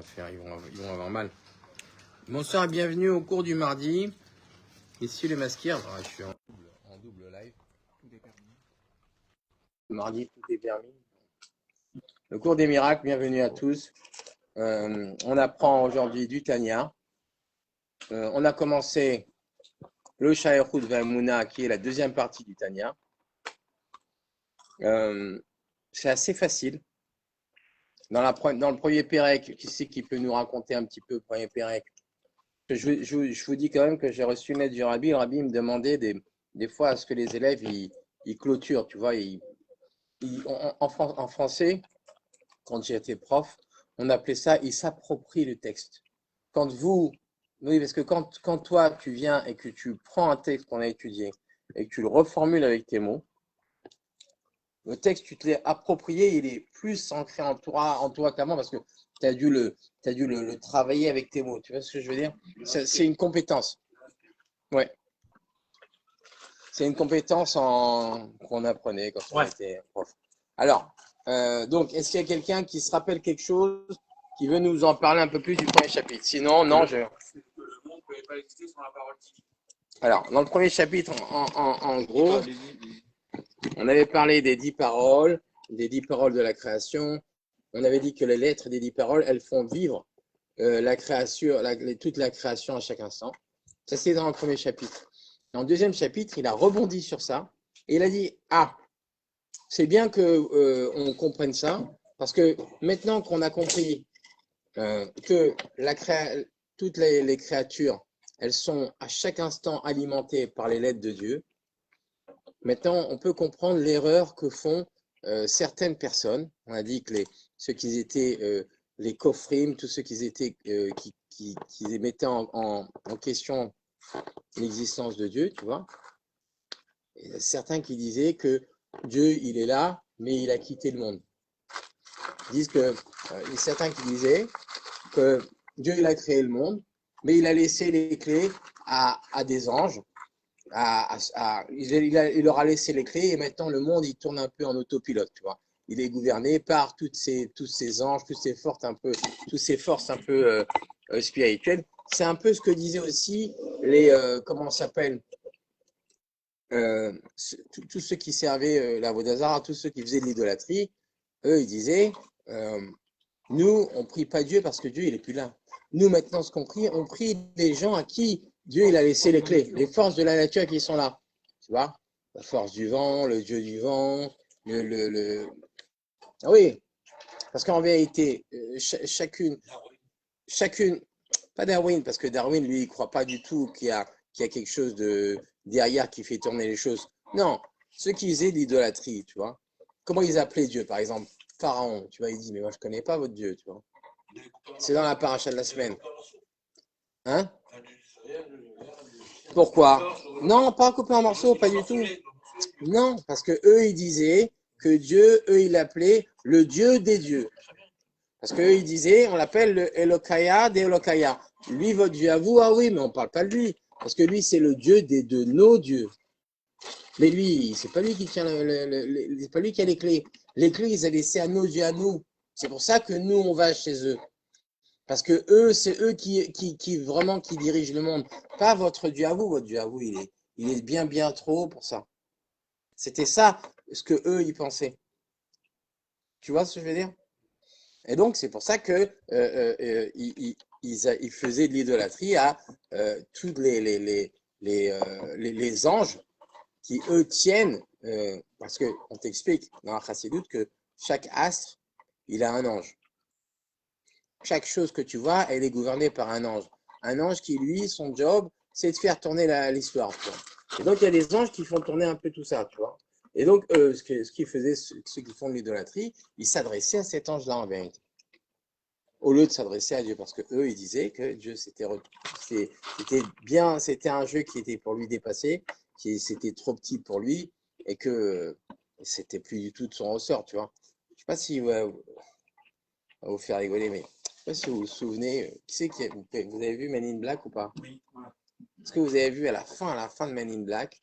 Ils vont avoir mal. Bonsoir et bienvenue au cours du mardi. Ici les masquires. Je suis en double live. Tout est permis. Mardi, tout est permis. Le cours des miracles, bienvenue à tous. On apprend aujourd'hui du Tanya. On a commencé le Shaykhut Vamuna, qui est la deuxième partie du Tanya. C'est assez facile. Dans le premier Pérec, qui c'est qui peut nous raconter un petit peu le premier Pérec? Je vous dis quand même que j'ai reçu une lettre du Rabbi. Le Rabbi me demandait des fois à ce que les élèves ils clôturent, tu vois. En français, quand j'étais prof, on appelait ça « ils s'approprient le texte ». Oui, parce que quand toi, tu viens et que tu prends un texte qu'on a étudié et que tu le reformules avec tes mots, le texte, tu te l'es approprié, il est plus ancré en toi qu'avant parce que tu as dû le travailler avec tes mots. Tu vois ce que je veux dire? C'est une compétence. Ouais. C'est une compétence qu'on apprenait quand on était prof. Alors, donc, est-ce qu'il y a quelqu'un qui se rappelle quelque chose, qui veut nous en parler un peu plus du premier chapitre? Sinon, non, je... Alors, dans le premier chapitre, en gros, on avait parlé des 10 paroles de la création. On avait dit que les lettres des 10 paroles, elles font vivre la création, toute la création à chaque instant. Ça, c'est dans le premier chapitre. Dans le deuxième chapitre, il a rebondi sur ça et il a dit « Ah, c'est bien qu'on comprenne ça, parce que maintenant qu'on a compris que toutes les créatures, elles sont à chaque instant alimentées par les lettres de Dieu, maintenant on peut comprendre l'erreur que font certaines personnes. On a dit que ceux qui étaient les kofrim, tous ceux qui mettaient en question l'existence de Dieu, tu vois. Et certains qui disaient que Dieu, il est là, mais il a quitté le monde. Ils disent certains qui disaient que Dieu, il a créé le monde, mais il a laissé les clés à des anges. Il leur a laissé les clés et maintenant le monde, il tourne un peu en autopilote, tu vois. Il est gouverné par tous ces anges, toutes ces forces un peu spirituelles. C'est un peu ce que disaient aussi comment ça s'appelle, tous ceux qui servaient la Vodazara, tous ceux qui faisaient de l'idolâtrie, eux, ils disaient, nous, on prie pas Dieu parce que Dieu, il est plus là. Nous, maintenant, ce qu'on prie, on prie des gens à qui Dieu, il a laissé les clés, les forces de la nature qui sont là. Tu vois, la force du vent, le Dieu du vent, Ah oui, parce qu'en vérité, chacune, pas Darwin, parce que Darwin, lui, il croit pas du tout qu'il y a quelque chose derrière qui fait tourner les choses. Non, ceux qui faisaient de l'idolâtrie, tu vois. Comment ils appelaient Dieu, par exemple? Pharaon, tu vois, il dit, mais moi, je connais pas votre Dieu, tu vois. C'est dans la paracha de la semaine. Hein? Pourquoi? Non, pas coupé en morceaux, pas du tout. Non, parce que eux, ils disaient que Dieu, eux, ils l'appelaient le Dieu des dieux. Parce qu'eux, ils disaient, on l'appelle le Elokaya des Elokaya. Lui, votre Dieu à vous, ah oui, mais on ne parle pas de lui. Parce que lui, c'est le Dieu de nos dieux. Mais lui, c'est pas lui qui tient c'est pas lui qui a les clés. Les clés, ils ont laissé à nos dieux à nous. C'est pour ça que nous, on va chez eux. Parce que eux, c'est eux qui vraiment qui dirigent le monde. Pas votre Dieu à vous. Votre Dieu à vous, il est bien trop pour ça. C'était ça ce que eux, ils pensaient. Tu vois ce que je veux dire? Et donc, c'est pour ça que ils faisaient de l'idolâtrie à tous les anges qui, eux, tiennent, parce qu'on t'explique dans la Chassidoute que chaque astre, il a un ange. Chaque chose que tu vois, elle est gouvernée par un ange. Un ange qui, lui, son job, c'est de faire tourner l'histoire. Et donc, il y a des anges qui font tourner un peu tout ça, tu vois. Et donc, ce qu'ils faisaient, ceux qui font de l'idolâtrie, ils s'adressaient à cet ange-là en vérité. Au lieu de s'adresser à Dieu, parce que eux, ils disaient que Dieu c'était un jeu qui était pour lui dépassé, qui c'était trop petit pour lui, et que c'était plus du tout de son ressort, tu vois. Je sais pas si va vous faire rigoler, mais je sais pas si vous vous souvenez, qui c'est vous avez vu Men in Black ou pas? Oui. Est-ce que vous avez vu à la fin de Men in Black,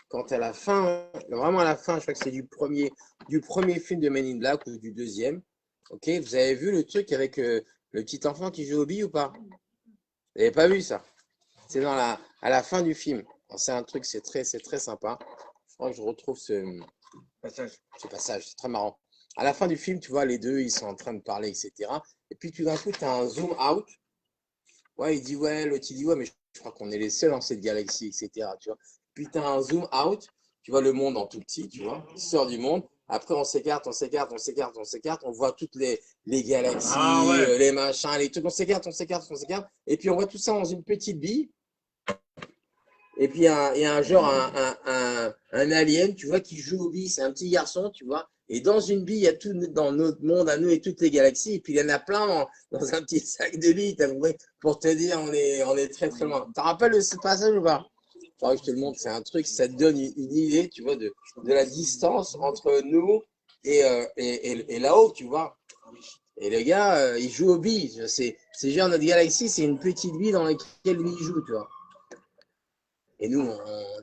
quand à la fin, vraiment à la fin, je crois que c'est du premier film de Men in Black ou du deuxième, ok, vous avez vu le truc avec Le petit enfant qui joue aux billes ou pas? Vous n'avez pas vu ça? C'est à la fin du film. C'est un truc, c'est très sympa. Je crois que je retrouve ce passage, c'est très marrant. À la fin du film, tu vois, les deux, ils sont en train de parler, etc. Et puis tout d'un coup, tu as un zoom out. Ouais, il dit, ouais, l'autre, il dit, ouais, mais je crois qu'on est les seuls dans cette galaxie, etc. Tu vois. Puis tu as un zoom out, tu vois le monde en tout petit, tu vois, il sort du monde. Après, on s'écarte, on voit toutes les galaxies, les machins, les trucs, on s'écarte. Et puis on voit tout ça dans une petite bille. Et puis, il y a un genre, un alien, tu vois, qui joue aux billes. C'est un petit garçon, tu vois. Et dans une bille, il y a tout dans notre monde à nous et toutes les galaxies. Et puis, il y en a plein dans un petit sac de billes. T'as compris? Pour te dire, on est très loin. Tu te rappelles ce passage ou pas? Faudrait que je te le montre. C'est un truc, ça te donne une idée, tu vois, de la distance entre nous et là-haut, tu vois. Et le gars, il joue aux billes. C'est genre notre galaxie, c'est une petite bille dans laquelle lui il joue, tu vois. Et nous,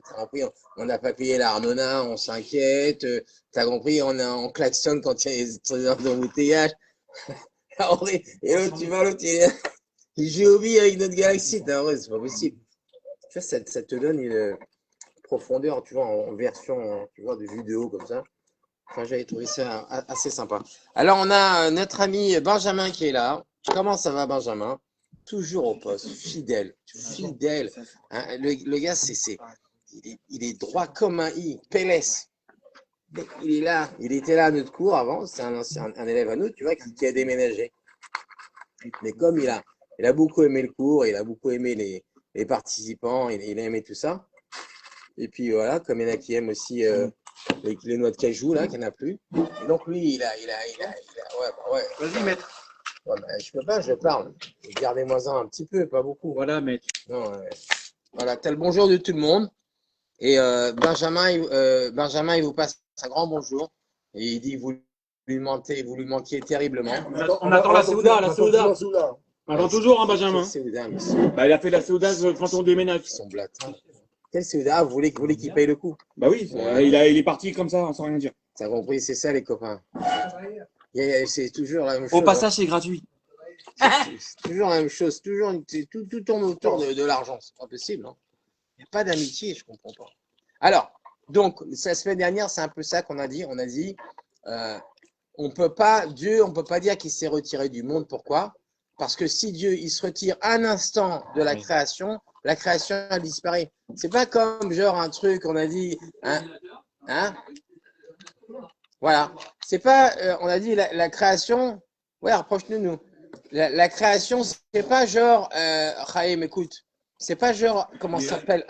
t'as compris, on n'a pas payé l'Arnona, on s'inquiète. T'as compris, on klaxonne quand il y a des heures d'embouteillage. Et l'autre, tu vois, l'autre, il joue au billes avec notre galaxie. C'est pas possible. Tu vois, ça te donne une profondeur, tu vois, en version, tu vois, de vidéo comme ça. Enfin, j'avais trouvé ça assez sympa. Alors, on a notre ami Benjamin qui est là. Comment ça va, Benjamin? Toujours au poste, fidèle. Hein, le gars, il est droit comme un i. Pélès. Il est là. Il était là à notre cours avant. C'est un élève à nous, tu vois, qui a déménagé. Mais comme il a beaucoup aimé le cours, il a beaucoup aimé les participants, il a aimé tout ça. Et puis voilà, comme il y en a qui aiment aussi les noix de cajou, là, qu'il n'y en a plus. Et donc lui, ouais. Vas-y, maître. Ouais, bah, je peux pas, je parle. Gardez-moi-en un petit peu, pas beaucoup. Voilà, maître. Non, voilà, t'as le bonjour de tout le monde. Et Benjamin, il vous passe un grand bonjour. Et il dit vous lui manquiez terriblement. On attend la Souda, la Souda. On attend toujours, hein, Benjamin. Souda, Bah, il a fait la Souda quand on déménage. Ils sont blatins. Quel Souda? Vous voulez qu'il paye le coup? Bah oui, il est parti comme ça, sans rien dire. T'as compris, c'est ça les copains. C'est toujours la même chose. Au passage, c'est gratuit. C'est toujours la même chose. Tout tourne autour de l'argent. C'est pas possible. Hein. Il n'y a pas d'amitié, je comprends pas. Alors, donc, la semaine dernière, c'est un peu ça qu'on a dit. On a dit, on peut pas dire qu'il s'est retiré du monde. Pourquoi? Parce que si Dieu, il se retire un instant de la création elle disparaît. C'est pas comme genre un truc, on a dit, hein? Voilà. C'est pas, on a dit la création. Ouais, rapproche-nous. La création, c'est pas genre, Chaim, écoute, c'est pas genre, comment ça s'appelle,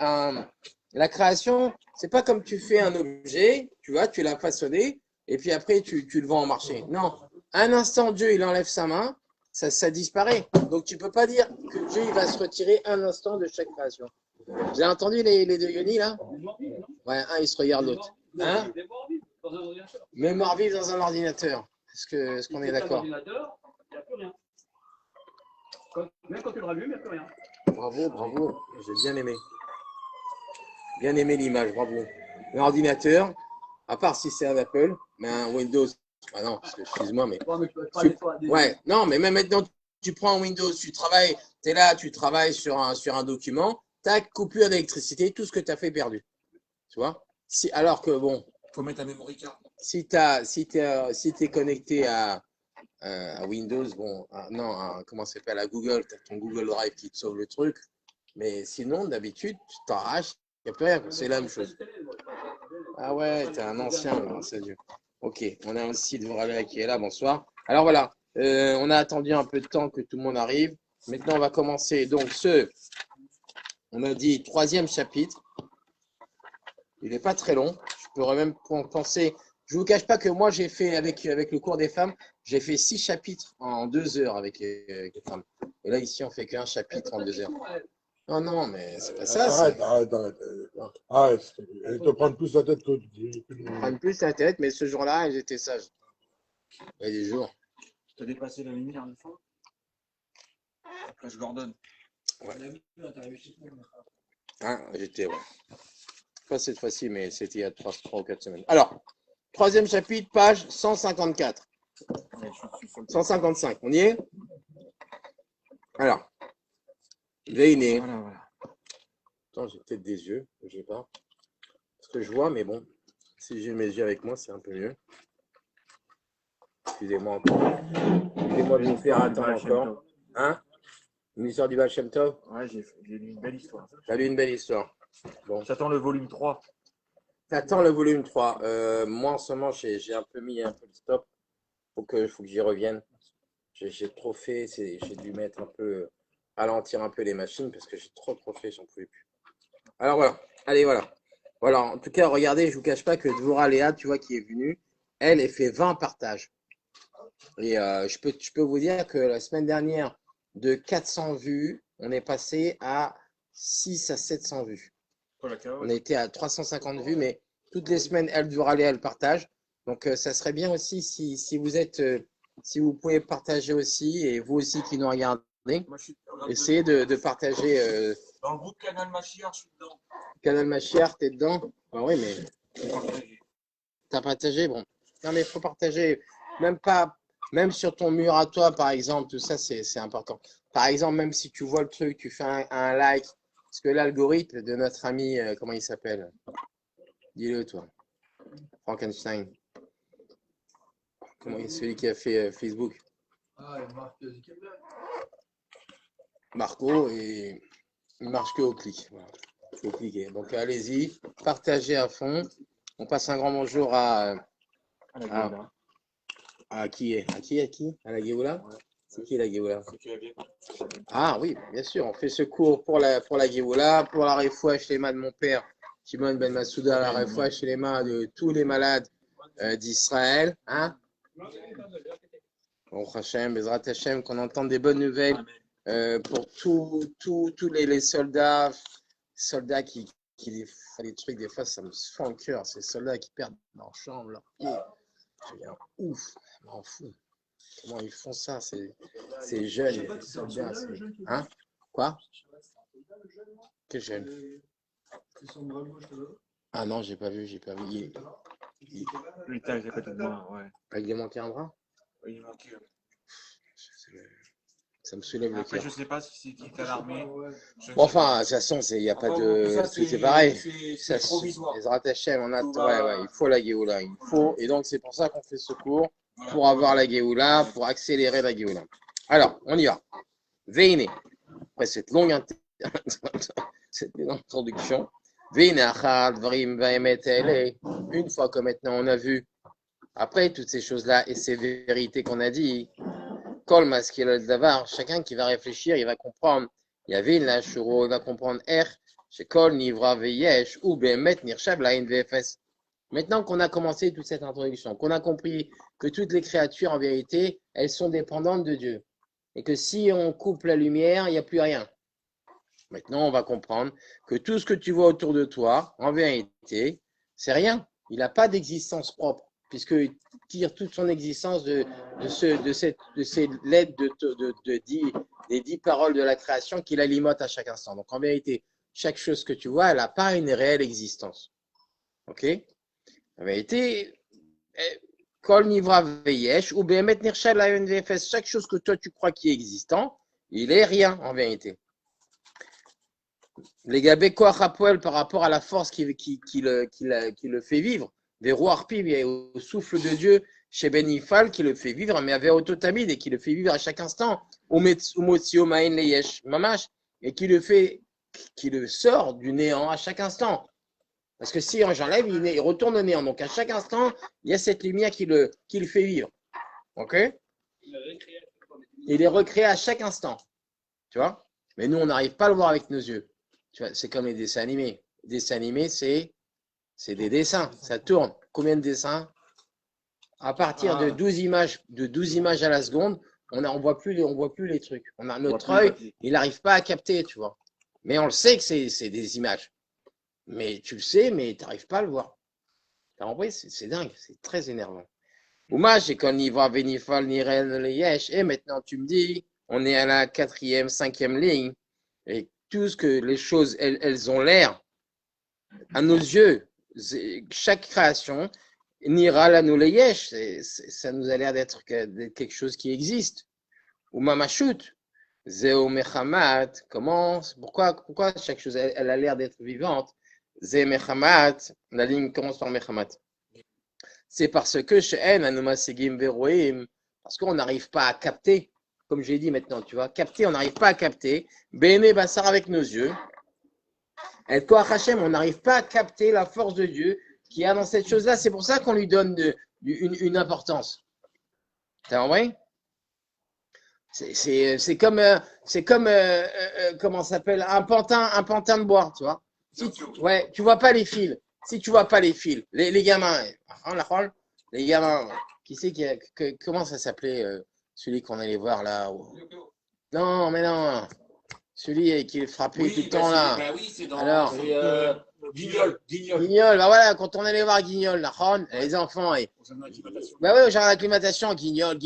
la création, c'est pas comme tu fais un objet, tu vois, tu l'as façonné, et puis après, tu le vends au marché. Non, un instant, Dieu, il enlève sa main, ça disparaît. Donc, tu peux pas dire que Dieu, il va se retirer un instant de chaque création. Vous avez entendu les deux Yoni, là? Ouais, un, il se regarde l'autre. Hein? Mémoire vive dans un ordinateur. Est-ce qu'on est d'accord? Il n'y a plus rien. Même quand tu le rallumes, il n'y a plus rien. Bravo. J'ai bien aimé. Bien aimé l'image, bravo. L'ordinateur, à part si c'est un Apple, mais un Windows. Ah non, excuse-moi, mais. Ouais, non, mais même maintenant, tu prends un Windows, tu es là, tu travailles sur un document, tac, coupure d'électricité, tout ce que tu as fait perdu. Tu vois? Alors que bon. Faut mettre un memory card. Si t'es connecté à Windows, bon, comment ça s'appelle, à Google, tu as ton Google Drive qui te sauve le truc. Mais sinon, d'habitude, tu t'arraches, il n'y a plus rien, c'est la même chose. Ah ouais, t'es un ancien, grâce à Dieu. Ok, on a aussi Dvorala qui est là, bonsoir. Alors voilà, on a attendu un peu de temps que tout le monde arrive. Maintenant, on va commencer. Donc, on a dit, 3e chapitre. Il n'est pas très long. Je pourrais même penser. Je ne vous cache pas que moi, j'ai fait, avec le cours des femmes, j'ai fait 6 chapitres en 2 heures avec les femmes. Et là, ici, on fait qu'un chapitre en 2 heures. Non, mais c'est pas ça. Arrête. Elles te prennent plus la tête que Ils prennent plus la tête, mais ce jour-là, ils étaient sages. Il y a des jours. Tu as dépassé la lumière une fois. Après, je Gordon. Ouais. Hein, j'étais, ouais. Pas cette fois-ci, mais c'était il y a 3 ou 4 semaines. Alors, 3e chapitre, page 154. 155, on y est? Alors, Veine. Voilà. Attends, j'ai peut-être des yeux, je sais pas. Parce que je vois, mais bon, si j'ai mes yeux avec moi, c'est un peu mieux. Excusez-moi encore. Excusez-moi de vous faire attendre encore. Hein? Une histoire du Baal Shem Tov? Ouais, j'ai lu une belle histoire. T'as lu une belle histoire. Bon. J'attends le volume 3. T'attends le volume 3. Moi, en ce moment, j'ai un peu mis un peu de stop. Faut que j'y revienne. J'ai trop fait. J'ai dû mettre un peu, ralentir un peu les machines parce que j'ai trop fait, j'en pouvais plus. Alors voilà. Allez, voilà. Voilà. En tout cas, regardez, je vous cache pas que Dvorah Léa, tu vois, qui est venue, elle fait 20 partages. Et je peux vous dire que la semaine dernière, de 400 vues, on est passé à 6 à 700 vues. On a été à 350 vues, mais toutes les semaines, elle devra aller, elle partage. Donc, ça serait bien aussi si vous êtes, si vous pouvez partager aussi, et vous aussi qui nous regardez, essayez de partager. Dans le groupe Canal Machiar, je suis dedans. Canal Machiar, t'es dedans? Ah oui, mais t'as partagé, bon. Non, mais il faut partager, même sur ton mur à toi, par exemple, tout ça, c'est important. Par exemple, même si tu vois le truc, tu fais un like, parce que l'algorithme de notre ami, comment il s'appelle? Dis-le, toi. Frankenstein. Comment il est celui qui a fait Facebook? Ah, Marc Zuckerberg. Marco, et il marche que au clic. Voilà. Faut cliquer. Donc, allez-y, partagez à fond. On passe un grand bonjour à qui est? À qui? À la Géoula? Ouais. C'est qui la Géoula? C'est Ah oui, bien sûr, on fait ce cours pour la Géoula, pour la Refoua Shlema de mon père, Shimon Ben Masouda, la Refoua Shlema de tous les malades d'Israël. Hein? Bon, Hachem, Bezrat Hachem, qu'on entende des bonnes nouvelles pour tous les soldats qui font des trucs, des fois ça me fend le cœur, ces soldats qui perdent leur chambre, leurs pieds. Je deviens ouf, je m'en fous. Comment ils font ça, ces jeunes, les soldats. Hein? Quoi? Quel jeune? Ah non, j'ai pas vu. Il était à côté de moi, ouais. Il lui manquait un bras? Il manquait. Ça me soulève le Après, cœur. je sais pas si c'est qui à l'armée. Bon, enfin, de toute façon, il n'y a pas de. C'est pareil. C'est provisoire. Les Ratachem, on a. Ouais, il faut la Géoula. Il faut. Et donc, c'est pour ça qu'on fait ce cours, pour avoir la Géoula, pour accélérer la Géoula. Alors, on y va. Veine. Après cette longue introduction. Veine achad vrim vaemet ele. Une fois que maintenant on a vu, après toutes ces choses-là et ces vérités qu'on a dit, Kol maskil al davar, chacun qui va réfléchir, il va comprendre. Il y avait une lachuro, il va comprendre chez Kol nivra veyesh ou bemet nirshab la vfs. Maintenant qu'on a commencé toute cette introduction, qu'on a compris que toutes les créatures, en vérité, elles sont dépendantes de Dieu. Et que si on coupe la lumière, il n'y a plus rien. Maintenant, on va comprendre que tout ce que tu vois autour de toi, en vérité, c'est rien. Il n'a pas d'existence propre, puisqu'il tire toute son existence de ces lettres des 10 paroles de la création qu'il alimente à chaque instant. Donc, en vérité, chaque chose que tu vois, elle n'a pas une réelle existence. OK? En vérité, Kol Nivra Veyesh, ou Behemet Nirshal la UNVFS, chaque chose que toi tu crois qui est existant, il est rien en vérité. Les Gabé Koach Hapoel par rapport à la force qui le fait vivre, des rois et au souffle de Dieu chez Benifal qui le fait vivre, mais avec Autotamid et qui le fait vivre à chaque instant, Umotio Maïn Leyesh Mamash, et qui le sort du néant à chaque instant. Parce que si j'enlève, il retourne au néant. Donc à chaque instant, il y a cette lumière qui le fait vivre. OK? Il est recréé à chaque instant. Tu vois? Mais nous, on n'arrive pas à le voir avec nos yeux. Tu vois, c'est comme les dessins animés. Les dessins animés, c'est des dessins. Ça tourne. Combien de dessins? À partir de 12 images à la seconde, on voit plus les trucs. Notre œil, il n'arrive pas à capter, tu vois. Mais on le sait que c'est des images. Mais tu le sais, mais tu n'arrives pas à le voir. T'as compris? C'est dingue, c'est très énervant. Ouma, j'ai qu'on y voit Benifal, Niren, le Yesh. Et maintenant, tu me dis, on est à la 4e, 5e ligne. Et tout ce que les choses, elles ont l'air, à nos yeux, chaque création, Nira, la le Yesh. Ça nous a l'air d'être quelque chose qui existe. Ou Mamashut. Zeo Mechamat, pourquoi chaque chose, elle a l'air d'être vivante? Ze Mechamat, la ligne commence par Mechamat. C'est parce que She'en Anuma Segim Veroim, parce qu'on n'arrive pas à capter, comme j'ai dit maintenant, tu vois, capter, on n'arrive pas à capter, Bene Bassar avec nos yeux, El Koach Hashem, on n'arrive pas à capter la force de Dieu qui a dans cette chose-là, c'est pour ça qu'on lui donne une importance. T'as compris? C'est comme, comment ça s'appelle, un pantin de bois, tu vois. Ouais, tu vois pas les fils. Si tu vois pas les fils, les gamins, les gamins, qui c'est comment ça s'appelait, celui qu'on allait voir là? Non, mais non, celui qui est frappé tout le temps là. Oui, c'est dans. Alors, Guignol. Guignol, bah voilà, quand on allait voir Guignol, les enfants, bah ouais, genre l'acclimatation, Guignol,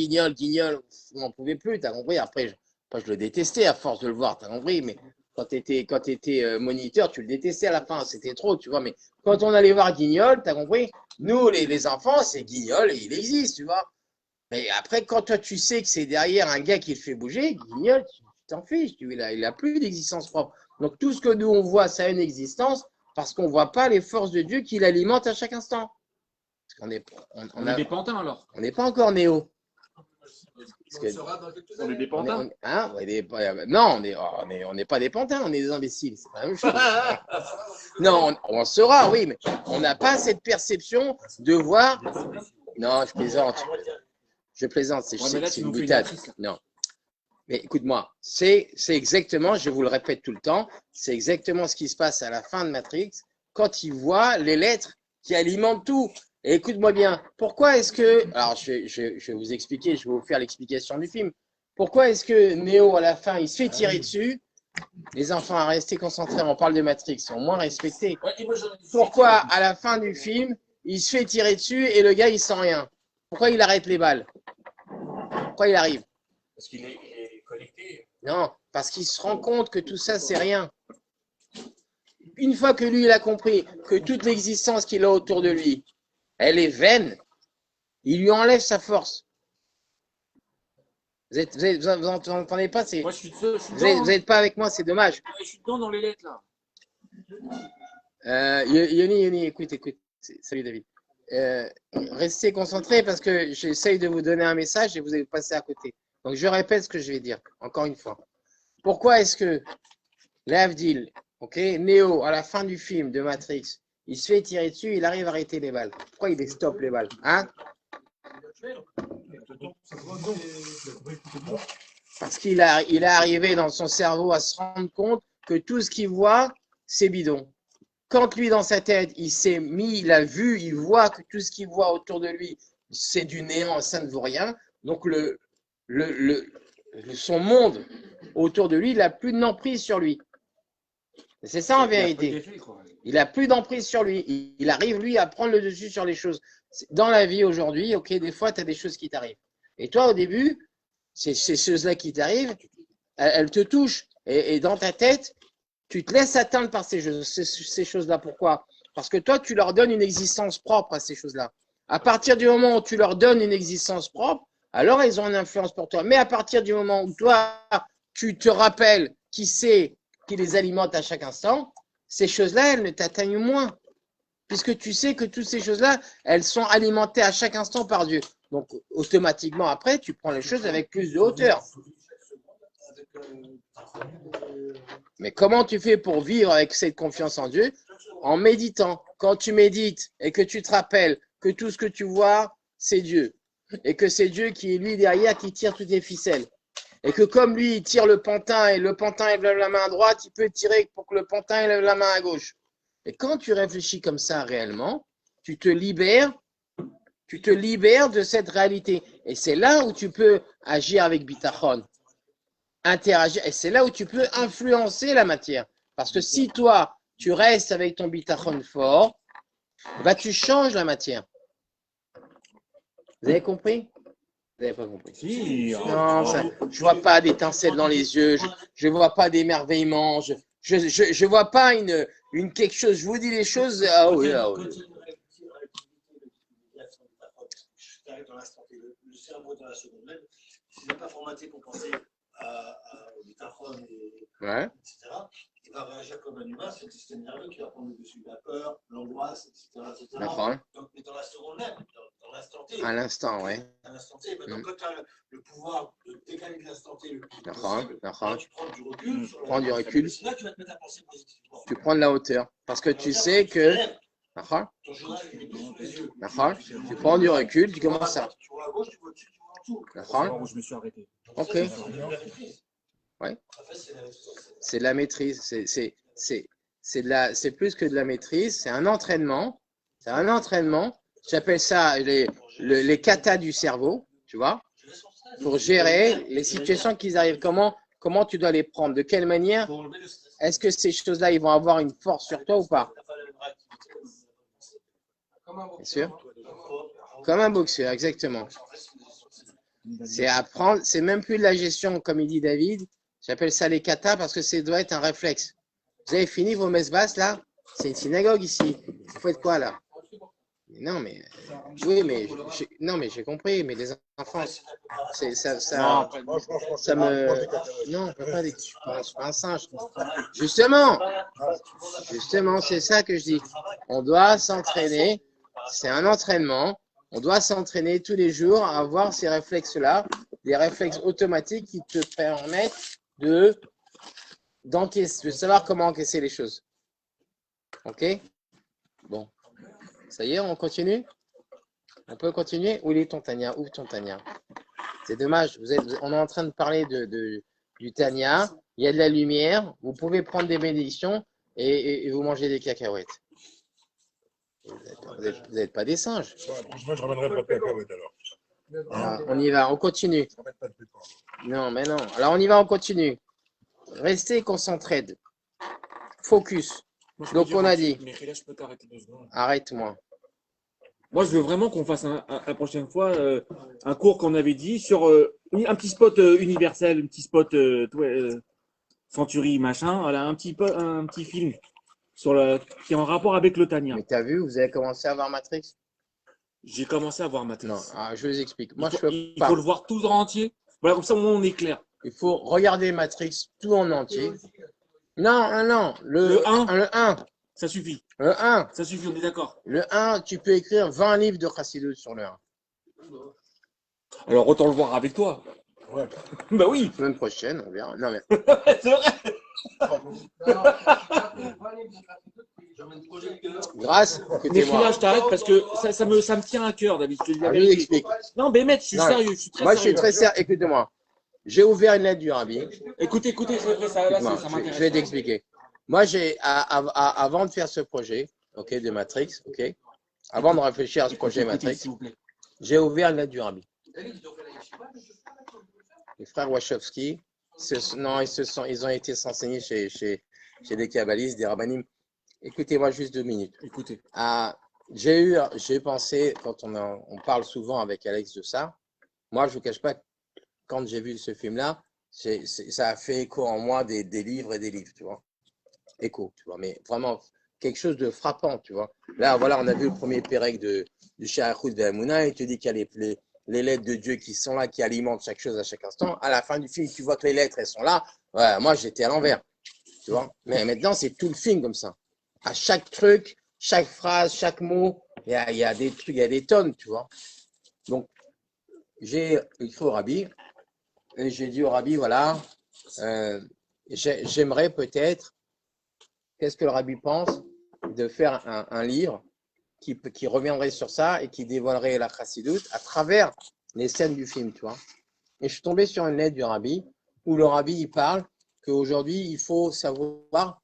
on n'en pouvait plus, t'as compris. Après, je le détestais à force de le voir, t'as compris, mais quand t'étais moniteur, tu le détestais à la fin, c'était trop, tu vois. Mais quand on allait voir Guignol, t'as compris, nous, les enfants, c'est Guignol et il existe, tu vois. Mais après, quand toi, tu sais que c'est derrière un gars qui le fait bouger, Guignol, tu t'en fiches, il a plus d'existence propre. Donc tout ce que nous, on voit, ça a une existence parce qu'on ne voit pas les forces de Dieu qui l'alimentent à chaque instant. Parce qu'on est, On est des pantins alors. on n'est pas encore néo. On sera dans quelques On est années. des pantins. Non, on n'est pas des pantins, on est des imbéciles. C'est pas la même chose. Non, on sera, oui, mais on n'a pas cette perception de voir. Non, je plaisante. Je plaisante, c'est Ouais, mais là, c'est tu une nous fais une boutade. matrice, là. Non. Mais écoute-moi, c'est exactement, je vous le répète tout le temps, c'est exactement ce qui se passe à la fin de Matrix quand il voit les lettres qui alimentent tout. Et écoute-moi bien, pourquoi est-ce que, alors je vais vous expliquer, je vais vous faire l'explication du film. Pourquoi est-ce que Neo à la fin il se fait tirer dessus? Les enfants à rester concentrés, on parle de Matrix, sont moins respectés. Pourquoi à la fin du film il se fait tirer dessus et le gars il sent rien? Pourquoi il arrête les balles? Pourquoi il arrive? Parce qu'il est connecté. Non, parce qu'il se rend compte que tout ça, c'est rien. Une fois que lui, il a compris que toute l'existence qu'il a autour de lui, elle est vaine, il lui enlève sa force. Vous n'entendez pas? Moi, je suis dedans. Vous n'êtes pas avec moi, c'est dommage. Je suis dedans dans les lettres là. Yoni, écoute. Salut David. Restez concentrés parce que j'essaye de vous donner un message et vous allez passer à côté. Donc je répète ce que je vais dire, encore une fois. Pourquoi est-ce que l'Avdil, ok, Neo, à la fin du film de Matrix, il se fait tirer dessus, il arrive à arrêter les balles. Pourquoi il stoppe les balles? Hein? Parce qu'il est arrivé dans son cerveau à se rendre compte que tout ce qu'il voit, c'est bidon. Quand lui, dans sa tête, il a vu, il voit que tout ce qu'il voit autour de lui, c'est du néant, ça ne vaut rien. Donc son monde autour de lui, il n'a plus d'emprise sur lui. C'est ça en vérité. Il n'a plus d'emprise sur lui. Il arrive, lui, à prendre le dessus sur les choses. Dans la vie aujourd'hui, ok, des fois, tu as des choses qui t'arrivent. Et toi, au début, ces choses-là qui t'arrivent, elles te touchent. Et dans ta tête, tu te laisses atteindre par ces choses-là. Pourquoi? Parce que toi, tu leur donnes une existence propre à ces choses-là. À partir du moment où tu leur donnes une existence propre, alors elles ont une influence pour toi. Mais à partir du moment où toi, tu te rappelles qui c'est qui les alimente à chaque instant, ces choses-là, elles ne t'atteignent moins. Puisque tu sais que toutes ces choses-là, elles sont alimentées à chaque instant par Dieu. Donc, automatiquement, après, tu prends les choses avec plus de hauteur. Mais comment tu fais pour vivre avec cette confiance en Dieu? En méditant. Quand tu médites et que tu te rappelles que tout ce que tu vois, c'est Dieu. Et que c'est Dieu qui est lui derrière qui tire toutes les ficelles. Et que comme lui, il tire le pantin et le pantin il lève la main à droite, il peut tirer pour que le pantin il lève la main à gauche. Et quand tu réfléchis comme ça réellement, tu te libères de cette réalité. Et c'est là où tu peux agir avec bitachon, interagir. Et c'est là où tu peux influencer la matière. Parce que si toi, tu restes avec ton bitachon fort, bah tu changes la matière. Vous avez compris? Vous n'avez pas compris? Si. Non, je vois pas d'étincelles dans les yeux, je vois pas d'émerveillement, je vois pas une quelque chose. Je vous dis les choses. Ah oui, ah oui. Dans l'instant T, le cerveau dans la seconde même, il n'est pas formaté pour penser au métaphone, Ouais. etc., il va réagir comme un humain, c'est le système nerveux qui va prendre le dessus, la peur, l'angoisse, etc. D'accord. Donc, mais dans la seconde même, dans l'instant T. À l'instant, ouais. À l'instant T. Donc, quand tu as le pouvoir de décaler de l'instant T le plus possible, tu prends du recul. Prends du recul. C'est là que tu vas te mettre à penser positivement. Tu prends de la hauteur. Parce que tu sais que. D'accord. Ton journal, il est sous les yeux. D'accord. Tu prends du recul, tu commences à. Tu vois à gauche, tu vois au-dessus, tu vois en dessous. D'accord. Je me suis arrêté. Ok. Ouais. C'est de la maîtrise. C'est plus que de la maîtrise. C'est un entraînement. C'est un entraînement. J'appelle ça les katas du cerveau. Tu vois. Pour gérer les situations qui arrivent. Comment tu dois les prendre? De quelle manière? Est-ce que ces choses-là, ils vont avoir une force sur toi ou pas? Bien sûr. Comme un boxeur, exactement. C'est apprendre, c'est même plus de la gestion, comme il dit David. J'appelle ça les katas parce que ça doit être un réflexe. Vous avez fini vos messes basses là? C'est une synagogue ici. Vous faites quoi là? Non, mais. Oui, mais. Non, mais j'ai compris, mais les enfants. Ça me. Non, on peut pas dire que je suis pas un singe. Justement, c'est ça que je dis. On doit s'entraîner. C'est un entraînement. On doit s'entraîner tous les jours à avoir ces réflexes-là, des réflexes automatiques qui te permettent de savoir comment encaisser les choses. Ok? Bon. Ça y est, on continue? On peut continuer? Où est ton Tania? Ouvre ton Tania. C'est dommage. On est en train de parler du Tania. Il y a de la lumière. Vous pouvez prendre des bénédictions et vous mangez des cacahuètes. Vous n'êtes pas des singes. Moi, je ramènerai pas de cacahuètes alors. Alors, on y va, on continue. Non, mais non. Alors, on y va, on continue. Restez concentrés. Focus. Donc, on a dit. Mais là, je peux t'arrêter 2 secondes. Arrête-moi. Moi, je veux vraiment qu'on fasse la prochaine fois un cours qu'on avait dit sur un petit spot universel, un petit spot Century, machin. Voilà, un petit film qui est en rapport avec le Tania. Mais t'as vu, vous avez commencé à voir Matrix? J'ai commencé à voir Matrix. Non, je vous explique. Moi, il faut le voir tout en entier. Voilà, comme ça, au moins, on est clair. Il faut regarder Matrix tout en entier. Non. Le 1. Le 1. Ça suffit. Le 1. Ça suffit, on est d'accord. Le 1, tu peux écrire 20 livres de Chassidut sur le 1. Alors, autant le voir avec toi. Ouais. Bah oui. La semaine prochaine, on verra. Non, mais. C'est vrai. Grâce, Mais là, écoutez-moi. je t'arrête parce que ça me tient à cœur, David. Je te dis la Je vous vérité. explique. Non, mais mec, je suis Non, sérieux. Je suis très Moi, sérieux. je suis très sérieux. Écoutez-moi. J'ai ouvert une lettre du Rabbi. Écoutez, c'est vrai, ça Je m'intéresse. vais t'expliquer. Moi, avant de faire ce projet, ok, de Matrix, ok, avant de réfléchir à ce projet Matrix, s'il vous plaît. j'ai ouvert une lettre du Rabbi. Les frères Wachowski, ils ont été s'enseigner chez des kabbalistes, des rabbinim. Écoutez-moi juste 2 minutes. Écoutez. J'ai pensé, quand on parle souvent avec Alex de ça, moi, je ne vous cache pas, quand j'ai vu ce film-là, ça a fait écho en moi des livres et des livres, tu vois. Écho, tu vois, mais vraiment quelque chose de frappant, tu vois. Là, voilà, on a vu le premier pérec du Sha'achut Ve'amouna, il te dit qu'il y a les lettres de Dieu qui sont là, qui alimentent chaque chose à chaque instant. À la fin du film, tu vois que les lettres, elles sont là. Ouais, moi, j'étais à l'envers, tu vois. Mais maintenant, c'est tout le film comme ça. À chaque truc, chaque phrase, chaque mot, il y a des trucs, il y a des tonnes, tu vois. Donc, j'ai écrit au Rabbi, et j'ai dit au Rabbi, voilà, j'aimerais peut-être, qu'est-ce que le Rabbi pense de faire un livre qui reviendrait sur ça et qui dévoilerait la Chassidut à travers les scènes du film, tu vois. Et je suis tombé sur une lettre du Rabbi où le Rabbi il parle qu'aujourd'hui il faut savoir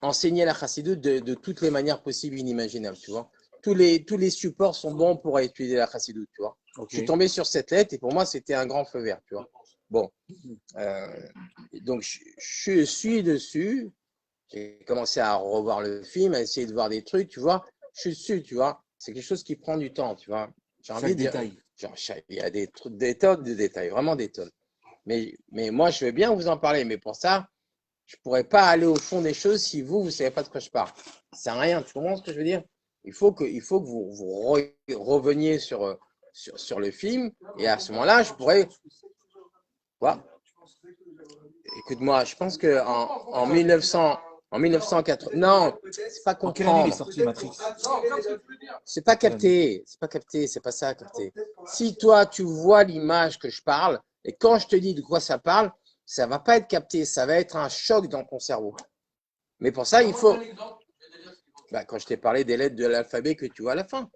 enseigner la Chassidut de toutes les manières possibles et inimaginables, tu vois. Tous les supports sont bons pour étudier la Chassidut, tu vois. Okay. Je suis tombé sur cette lettre et pour moi c'était un grand feu vert, tu vois. Bon, donc je suis dessus. J'ai commencé à revoir le film, à essayer de voir des trucs, tu vois. Je suis dessus, tu vois. C'est quelque chose qui prend du temps, tu vois. J'ai envie de dire. Il y a des tonnes de détails, vraiment des tonnes. Mais moi, je veux bien vous en parler, mais pour ça, je ne pourrais pas aller au fond des choses si vous ne savez pas de quoi je parle. Ça sert à rien, tu comprends ce que je veux dire? Il faut que vous reveniez sur le film, et à ce moment-là, je pourrais Quoi? Écoute-moi, je pense que en 1980, non, c'est pas En quelle année il est comprendre. sorti Matrix? C'est pas capté, c'est pas ça à capter. Si toi tu vois l'image que je parle, et quand je te dis de quoi ça parle, ça va pas être capté, ça va être un choc dans ton cerveau. Mais pour ça, il faut. Bah, quand je t'ai parlé des lettres de l'alphabet que tu vois à la fin.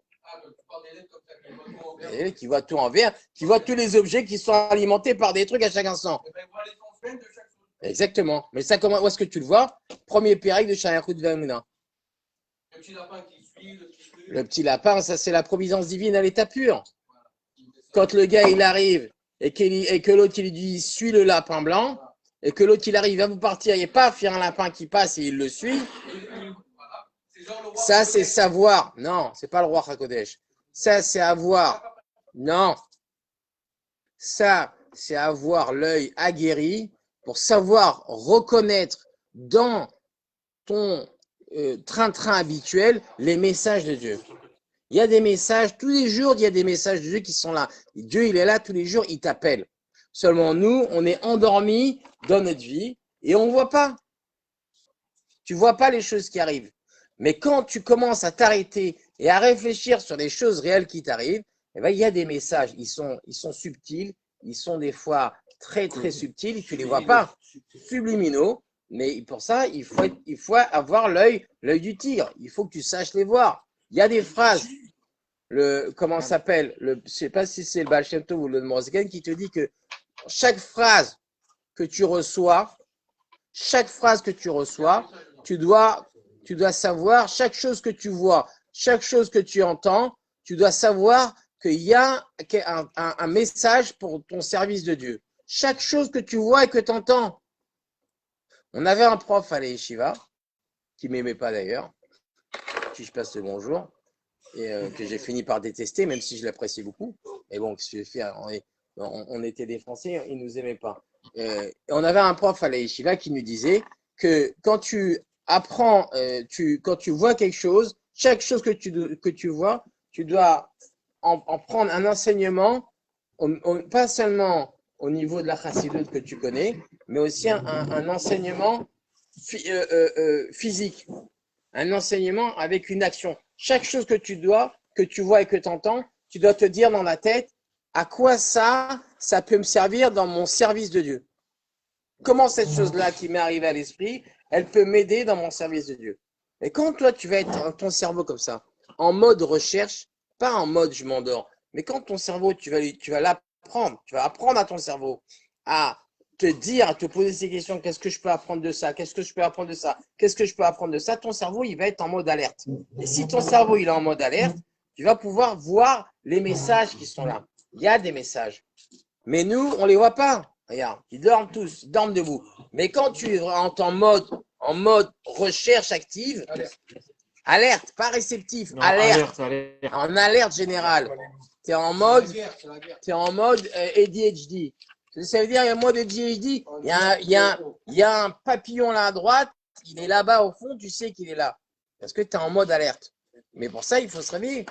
Et qui voit tout en vert, qui voit tous les objets qui sont alimentés par des trucs à chaque instant. Exactement. Mais ça, comment, où est-ce que tu le vois? Premier péril de Shayachut Vamouna. Le petit lapin, ça c'est la providence divine à l'état pur. Quand le gars il arrive et que l'autre il lui dit suis le lapin blanc, et que l'autre il arrive à vous partir et paf, il y a un lapin qui passe et il le suit. Ça c'est savoir. Non, c'est pas le roi Hakodesh. Ça c'est avoir. Non. Ça c'est avoir l'œil aguerri pour savoir reconnaître dans ton train-train habituel les messages de Dieu. Il y a des messages, tous les jours, il y a des messages de Dieu qui sont là. Dieu, il est là tous les jours, il t'appelle. Seulement nous, on est endormis dans notre vie et on ne voit pas. Tu ne vois pas les choses qui arrivent. Mais quand tu commences à t'arrêter et à réfléchir sur les choses réelles qui t'arrivent, eh ben, il y a des messages, ils sont subtils, ils sont des fois très, très subtils, tu ne les vois pas, subliminaux. Mais pour ça, il faut avoir l'œil du tigre. Il faut que tu saches les voir. Il y a des phrases, comment ça s'appelle, je ne sais pas si c'est le Baal Shem Tov ou le Morzgen qui te dit que chaque phrase que tu reçois, tu dois savoir, chaque chose que tu vois, chaque chose que tu entends, tu dois savoir qu'il y a un message pour ton service de Dieu. Chaque chose que tu vois et que tu entends. On avait un prof à l'Yeshiva, qui ne m'aimait pas d'ailleurs, qui je passe le bonjour, et que j'ai fini par détester, même si je l'appréciais beaucoup. Et bon, qu'est-ce que je fais, on était des Français, ils ne nous aimaient pas. On avait un prof à l'Yeshiva qui nous disait que quand tu apprends, quand tu vois quelque chose, chaque chose que tu vois, tu dois en prendre un enseignement, pas seulement au niveau de la chassidoute que tu connais, mais aussi un enseignement physique, un enseignement avec une action. Chaque chose que tu vois et que tu entends, tu dois te dire dans la tête, à quoi ça peut me servir dans mon service de Dieu. Comment cette chose-là qui m'est arrivée à l'esprit, elle peut m'aider dans mon service de Dieu. Et quand toi, tu vas être dans ton cerveau comme ça, en mode recherche, pas en mode je m'endors, mais quand ton cerveau, tu vas l'apprendre, tu vas apprendre à ton cerveau à te dire, à te poser ces questions, qu'est-ce que je peux apprendre de ça, qu'est-ce que je peux apprendre de ça, qu'est-ce que je peux apprendre de ça, ton cerveau, il va être en mode alerte. Et si ton cerveau, il est en mode alerte, tu vas pouvoir voir les messages qui sont là. Il y a des messages. Mais nous, on ne les voit pas. Regarde, ils dorment tous, ils dorment debout. Mais quand tu es en mode recherche active, alerte, pas réceptif, Non, alerte, alerte. en alerte générale. Tu es en mode ADHD. Ça veut dire, il y a un mode ADHD, il y a un papillon là à droite, il est là-bas au fond, tu sais qu'il est là. Parce que tu es en mode alerte. Mais pour ça, il faut se réveiller.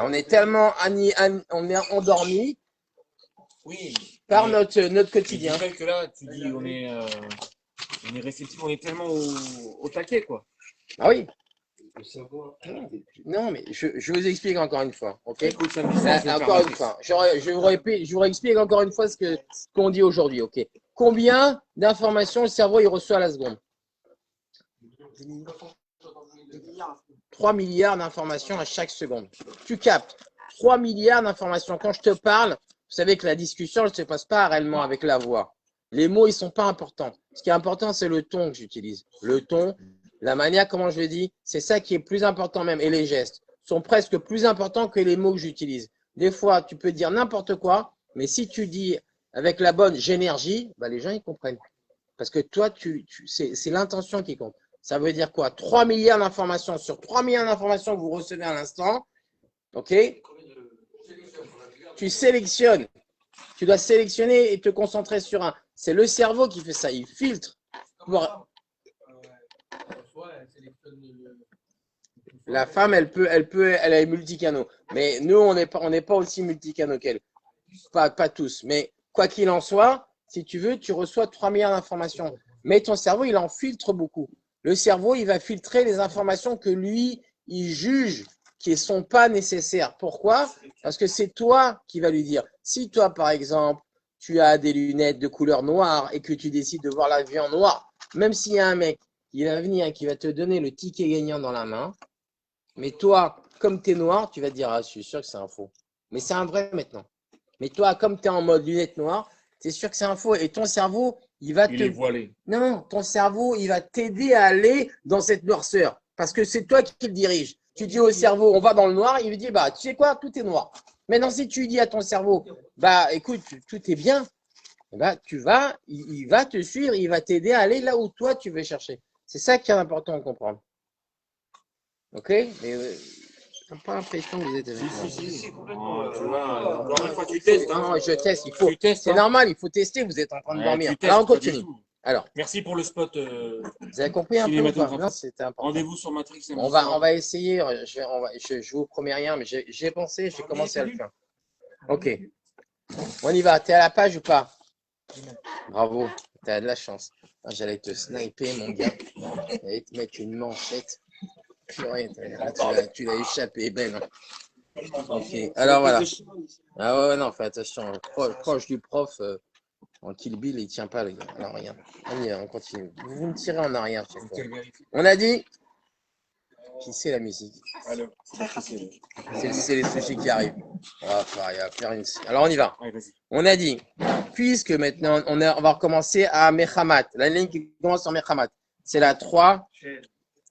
On est tellement on est endormi par notre quotidien. C'est vrai que là, tu dis on est réceptif, on est tellement au taquet, quoi. Ah oui. Non, mais je vous explique encore une fois. Ok. Écoute, samedi soir, encore une fois. Je vous explique encore une fois ce qu'on dit aujourd'hui. Ok. Combien d'informations le cerveau il reçoit à la seconde? 3 milliards d'informations à chaque seconde. Tu captes 3 milliards d'informations. Quand je te parle, vous savez que la discussion ne se passe pas réellement avec la voix. Les mots, ils ne sont pas importants. Ce qui est important, c'est le ton que j'utilise. Le ton, la manière comment je le dis, c'est ça qui est plus important même. Et les gestes sont presque plus importants que les mots que j'utilise. Des fois, tu peux dire n'importe quoi, mais si tu dis avec la bonne énergie, bah, les gens, ils comprennent. Parce que toi, c'est l'intention qui compte. Ça veut dire quoi? 3 milliards d'informations sur 3 milliards d'informations que vous recevez à l'instant. OK? Tu sélectionnes. Tu dois sélectionner et te concentrer sur un. C'est le cerveau qui fait ça. Il filtre. La femme, elle est multicanaux. Mais nous, on n'est pas aussi multicanaux qu'elle. Pas tous. Mais quoi qu'il en soit, si tu veux, tu reçois 3 milliards d'informations. Mais ton cerveau, il en filtre beaucoup. Le cerveau, il va filtrer les informations que lui, il juge qui ne sont pas nécessaires. Pourquoi? Parce que c'est toi qui vas lui dire. Si toi, par exemple, tu as des lunettes de couleur noire et que tu décides de voir la vie en noir, même s'il y a un mec qui va venir et qui va te donner le ticket gagnant dans la main, mais toi, comme tu es noir, tu vas te dire, ah, je suis sûr que c'est un faux. Mais c'est un vrai maintenant. Mais toi, comme tu es en mode lunettes noires, tu es sûr que c'est un faux. Et ton cerveau, il est voilé. Non, ton cerveau, il va t'aider à aller dans cette noirceur. Parce que c'est toi qui le dirige. Tu dis au cerveau, on va dans le noir, il lui dit, bah, tu sais quoi, tout est noir. Maintenant, si tu dis à ton cerveau, bah, écoute, tout est bien, bah, il va te suivre, il va t'aider à aller là où toi, tu veux chercher. C'est ça qui est important à comprendre. Ok? Mais j'ai pas l'impression que vous êtes avec moi. Si, complètement. Encore une fois, tu testes. Non, je teste, il faut. C'est C'est normal, il faut tester, vous êtes en train de dormir. Alors, on continue. Alors, merci pour le spot. vous avez compris un peu ou pas? Non, c'était important. Rendez-vous sur Matrix. On va essayer, je vous promets rien, mais j'ai pensé, j'ai commencé à le faire. Ok. On y va, t'es à la page ou pas? Bravo, t'as de la chance. J'allais te sniper, mon gars. J'allais te mettre une manchette. Purée, tu l'as échappé, Ben. Ok, alors voilà. Ah ouais, non, fais attention. Proche du prof, en Kill Bill, il tient pas, les gars. Alors, regarde. On continue. Vous me tirez en arrière. On a dit. Qui c'est la musique? C'est les sushis qui arrivent. Alors, on y va. On a dit, puisque maintenant, on va recommencer à Mechamat. La ligne qui commence en Mechamat. C'est la 3.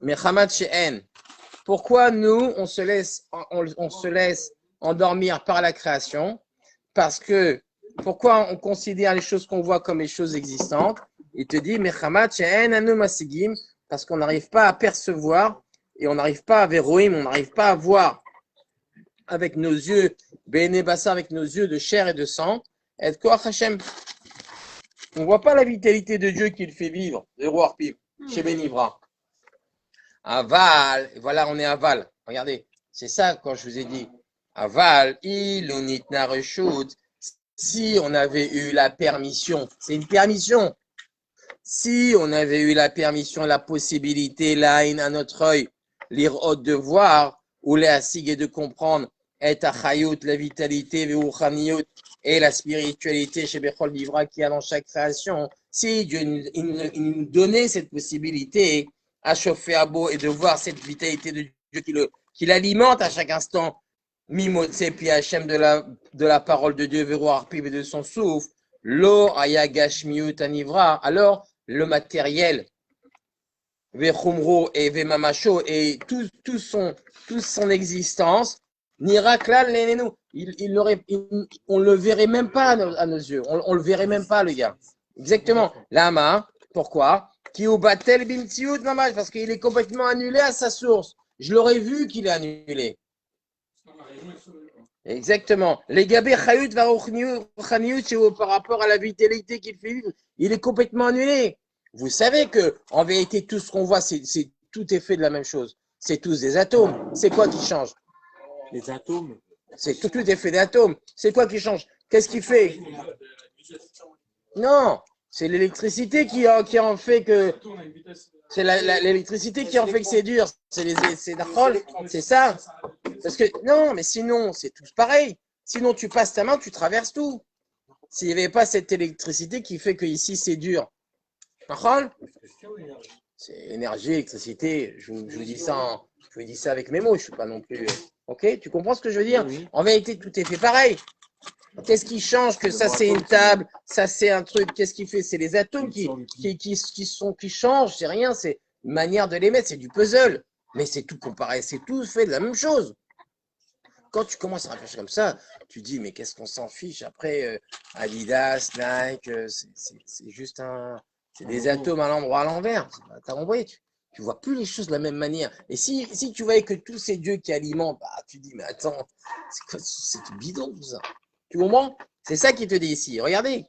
Mechamat chez N. Pourquoi nous, on se laisse endormir par la création? Parce que, pourquoi on considère les choses qu'on voit comme les choses existantes? Il te dit, Mechamat chez N, anu masigim, parce qu'on n'arrive pas à percevoir et on n'arrive pas à verrouiller, on n'arrive pas à voir avec nos yeux, Bénébassa, avec nos yeux de chair et de sang. Et quoi, Hachem? On ne voit pas la vitalité de Dieu qui le fait vivre, le roi Arpiv, chez Bénivra. Aval, voilà, on est aval. Regardez, c'est ça quand je vous ai dit. Aval, ilunitna reshut. Si on avait eu la permission, c'est une permission. Si on avait eu la permission, la possibilité, l'aïn à notre œil, l'irot de voir, ou les asig et de comprendre, et achayut, la vitalité, veuchaniyut, et la spiritualité chez Bechol Vivra qui a dans chaque création. Si Dieu il nous donnait cette possibilité à chauffer à beau et de voir cette vitalité de Dieu qui l'alimente à chaque instant, Mimotse puis Hachem de la parole de Dieu, Vero Arpiv et de son souffle, Lo ayagash miut anivra, alors le matériel, Vechumro et Vemamacho et toute son existence, Niraklal lenenu, on le verrait même pas à nos yeux, on le verrait même pas, le gars. Exactement. Lama, pourquoi? Kiubatel bimtiut namaj, parce qu'il est complètement annulé à sa source. Je l'aurais vu qu'il est annulé. Exactement. Les gabé chayut varuchniut par rapport à la vitalité qu'il fait vivre, il est complètement annulé. Vous savez que en vérité tout ce qu'on voit, c'est tout est fait de la même chose. C'est tous des atomes. C'est quoi qui change? Les atomes. C'est tout est fait d'atomes. C'est quoi qui change? Qu'est-ce qui fait? Non, c'est l'électricité qui en fait que c'est l'électricité qui en fait que c'est dur. C'est d'accord, c'est ça. Parce que non, mais sinon c'est tous pareil. Sinon tu passes ta main, tu traverses tout. S'il n'y avait pas cette électricité qui fait que ici c'est dur. D'accord? C'est énergie, électricité. Je vous dis ça avec mes mots. Je suis pas non plus. Ok? Tu comprends ce que je veux dire? En vérité, tout est fait pareil. Qu'est-ce qui change que ça c'est une table, ça c'est un truc? Qu'est-ce qui fait? C'est les atomes qui changent. C'est rien. C'est une manière de les mettre. C'est du puzzle. Mais c'est tout comparé. C'est tout fait de la même chose. Quand tu commences à réfléchir comme ça, tu dis mais qu'est-ce qu'on s'en fiche? Après Adidas, Nike, c'est juste c'est des atomes à l'endroit à l'envers. T'as compris? Tu vois plus les choses de la même manière. Et si tu voyais que tous ces dieux qui alimentent, bah, tu dis mais attends, c'est tout bidon tout ça. Tu comprends? C'est ça qu'il te dit ici. Regardez.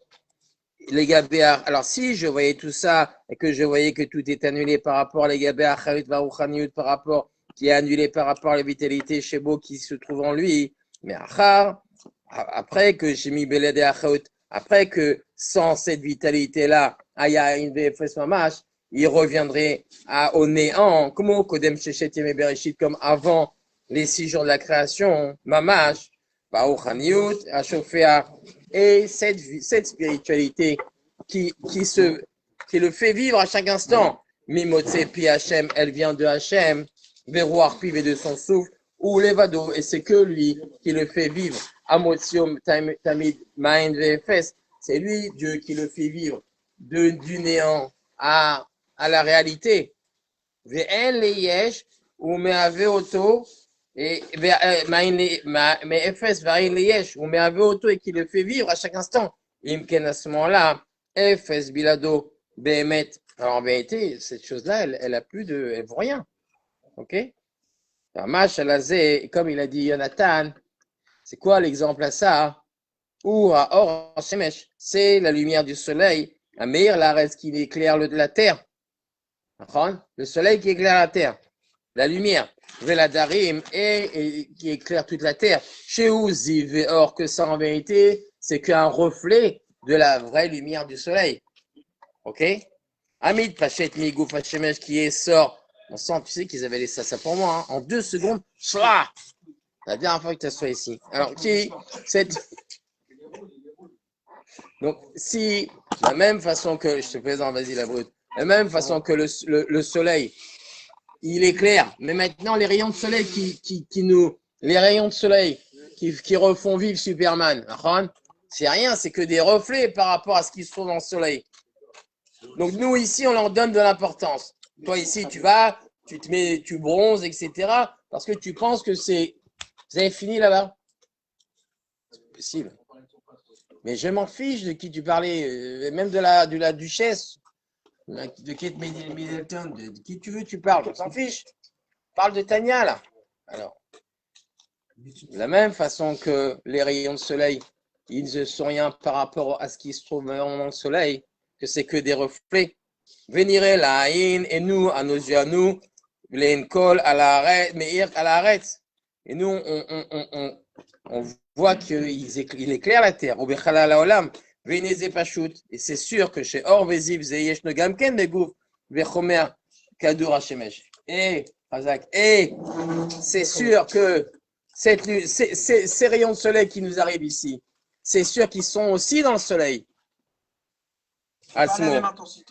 Les gabé, alors si je voyais tout ça et que je voyais que tout est annulé par rapport à les gabé acharut varuchaniut, par rapport qui est annulé par rapport à la vitalité chez Beau qui se trouve en lui, mais après que j'ai mis beled et acharut Après que sans cette vitalité-là, Aya in VFS Mamash, il reviendrait au néant, comme Kodem Shechet Yeme Bereshit, comme avant les 6 jours de la création, Mamash, Baruchaniut, Ashofea, et cette spiritualité qui le fait vivre à chaque instant. Mimotse pi Hachem, elle vient de Hachem, Verouar piv et de son souffle, ou Levado, et c'est que lui qui le fait vivre. Amotium tamid main vefes, c'est lui, Dieu, qui le fait vivre du néant à la réalité. Ve'en le yesh, ou me'ave auto, et mais efes ve'en le yesh, ou me'ave auto, et qui le fait vivre à chaque instant. Imken à ce moment-là, efes bilado, behemet. Alors en vérité, cette chose-là, elle vaut rien. Ok? Mamash alazé, comme il a dit Jonathan, c'est quoi l'exemple à ça? Ou à Or Shemesh, c'est la lumière du soleil, à Meir Laretz qui éclaire la terre. Le soleil qui éclaire la terre, la lumière, Veladarim, et qui éclaire toute la terre. Chez Ouziv, or que ça en vérité, c'est qu'un reflet de la vraie lumière du soleil. Ok? Amid Pachet Migouf Hashemesh qui sort. On sent, tu sais qu'ils avaient laissé ça pour moi, hein. En 2 secondes, cela. La dernière fois que tu sois ici. Alors, donc, si, la même façon que, je te présente, vas-y la brute, la même façon que le soleil, il éclaire, mais maintenant les rayons de soleil les rayons de soleil qui refont vivre Superman, c'est rien, c'est que des reflets par rapport à ce qui se trouve dans le soleil. Donc, nous, ici, on leur donne de l'importance. Toi, ici, tu vas, tu bronzes, etc. Parce que tu penses que vous avez fini là-bas. C'est possible. Mais je m'en fiche de qui tu parlais, même de la duchesse, de Kate Middleton, de qui tu veux, tu parles. On s'en fiche. Parle de Tania, là. Alors, de la même façon que les rayons de soleil, ils ne sont rien par rapport à ce qui se trouve dans le soleil, que c'est que des reflets. Venirez la haïn, et nous, à nos yeux, à nous, l'enkol à l'arrêt, meir à l'arrêt. Et nous, on voit qu'il éclaire la terre. Et c'est sûr que chez Or Veziv, Zeyesh Nogamken, Begouf, Vechomer, Kadour Hashemesh. Et c'est sûr que ces rayons de soleil qui nous arrivent ici, c'est sûr qu'ils sont aussi dans le soleil. עצמו,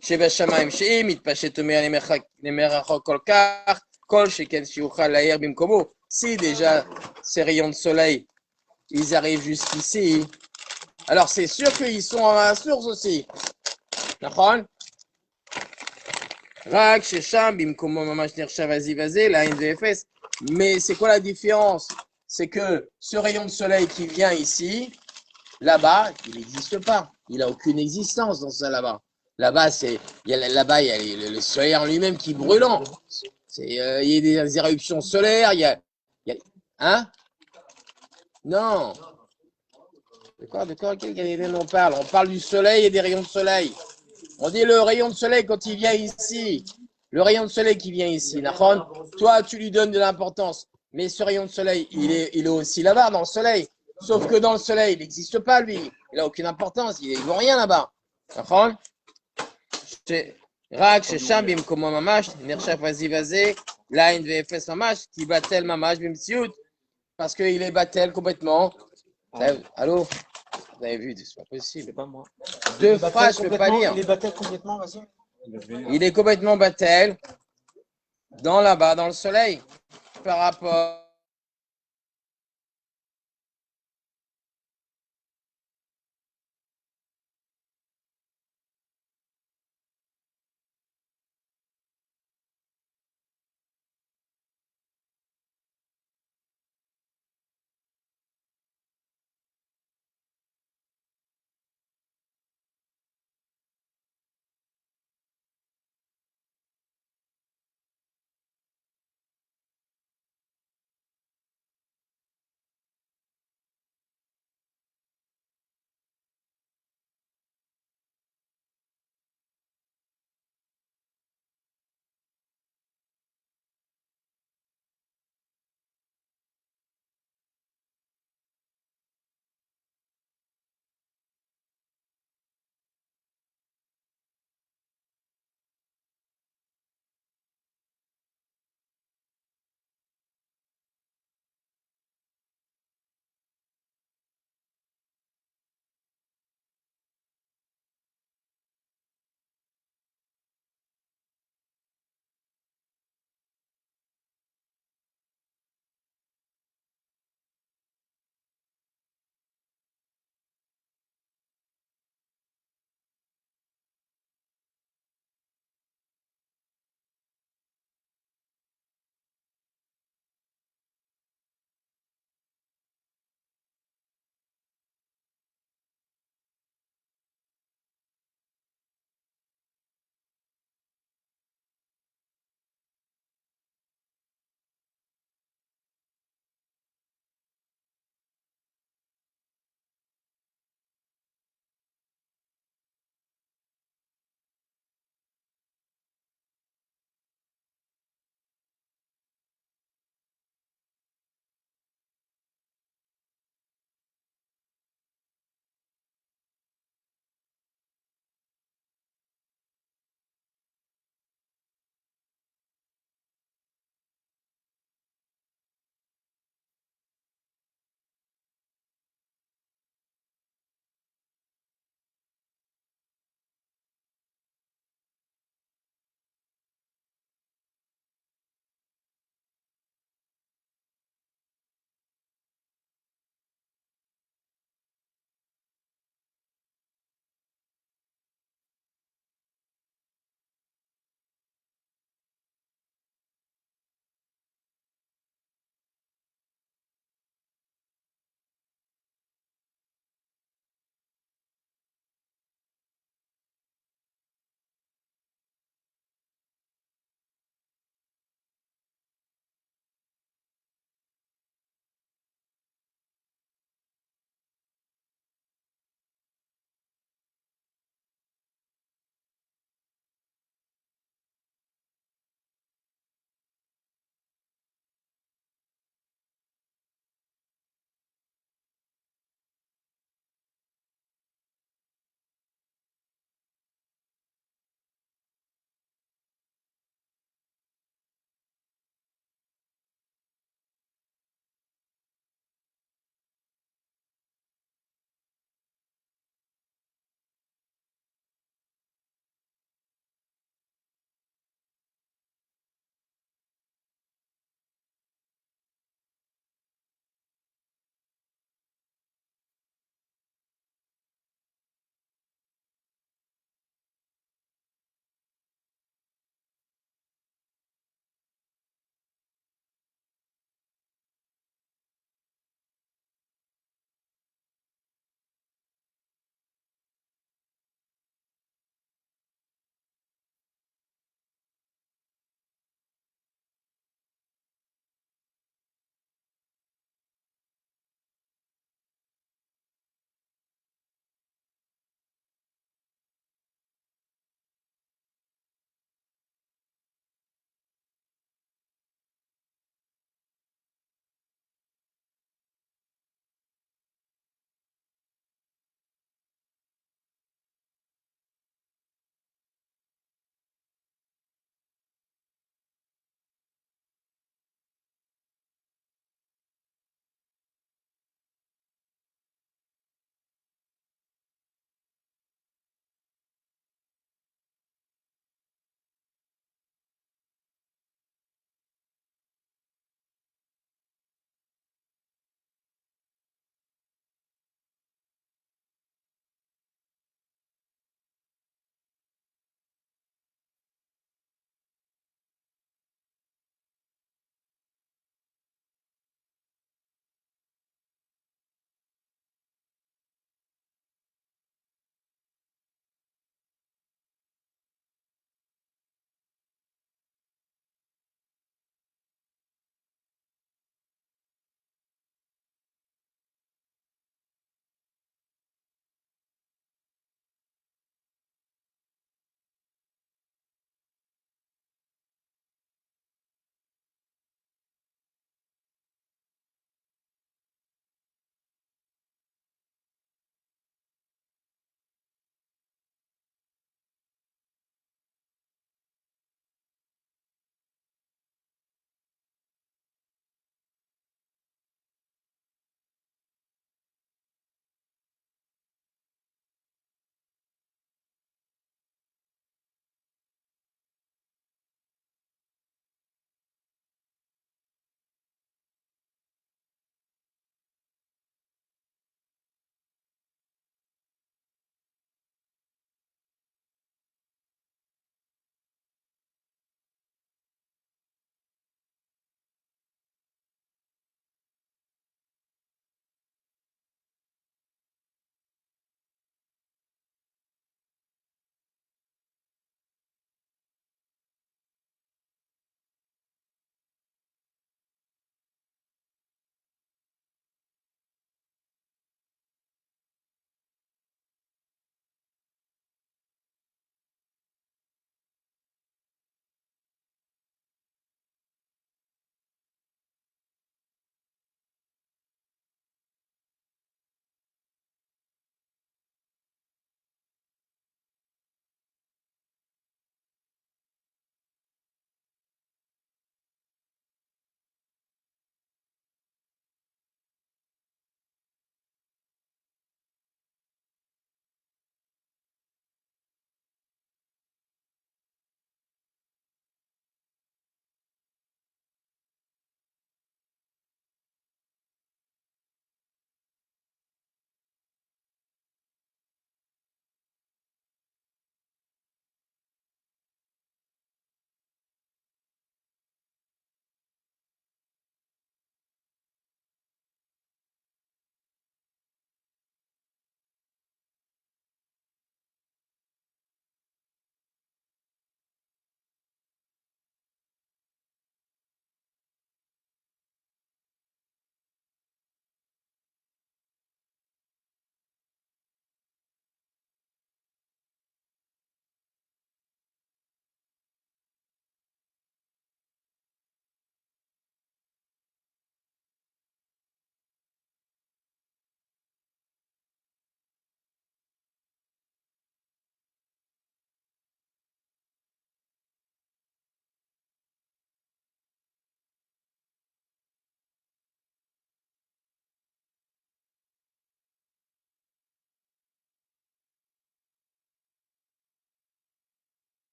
שבשמיים שאם יתפשט למרחוק כל כך, כל שכן שיוכל להאיר במקומו. Si déjà ces rayons de soleil, ils arrivent jusqu'ici, alors c'est sûr qu'ils sont à la source aussi. נכון? רק ששם במקומו ממש נחשב הזיו לעין ואפס. Mais c'est quoi la différence? C'est que ce rayon de soleil qui vient ici, là-bas, il n'existe pas. Il n'a aucune existence dans ça là-bas. Là-bas, il y a le soleil en lui-même qui est brûlant. Il y a des éruptions solaires. Hein? Non. De quoi on parle? On parle du soleil et des rayons de soleil. On dit le rayon de soleil quand il vient ici. Le rayon de soleil qui vient ici. Toi, tu lui donnes de l'importance. Mais ce rayon de soleil, il est aussi là-bas, dans le soleil. Sauf que dans le soleil, il n'existe pas, lui. Il n'a aucune importance. Il ne vaut rien là-bas. D'accord? Rak, Shesham, Bimkomo Mamash, Nershaf Vazivaze, Lain VFS Mamash, qui battel Mamash, Bimsiout, parce qu'il est battel complètement. Allô? Vous avez vu, c'est pas possible. C'est pas moi. 2 phrases, je ne peux pas lire. Il est battel complètement, vas-y. Il est complètement battel, dans là-bas, dans le soleil, par rapport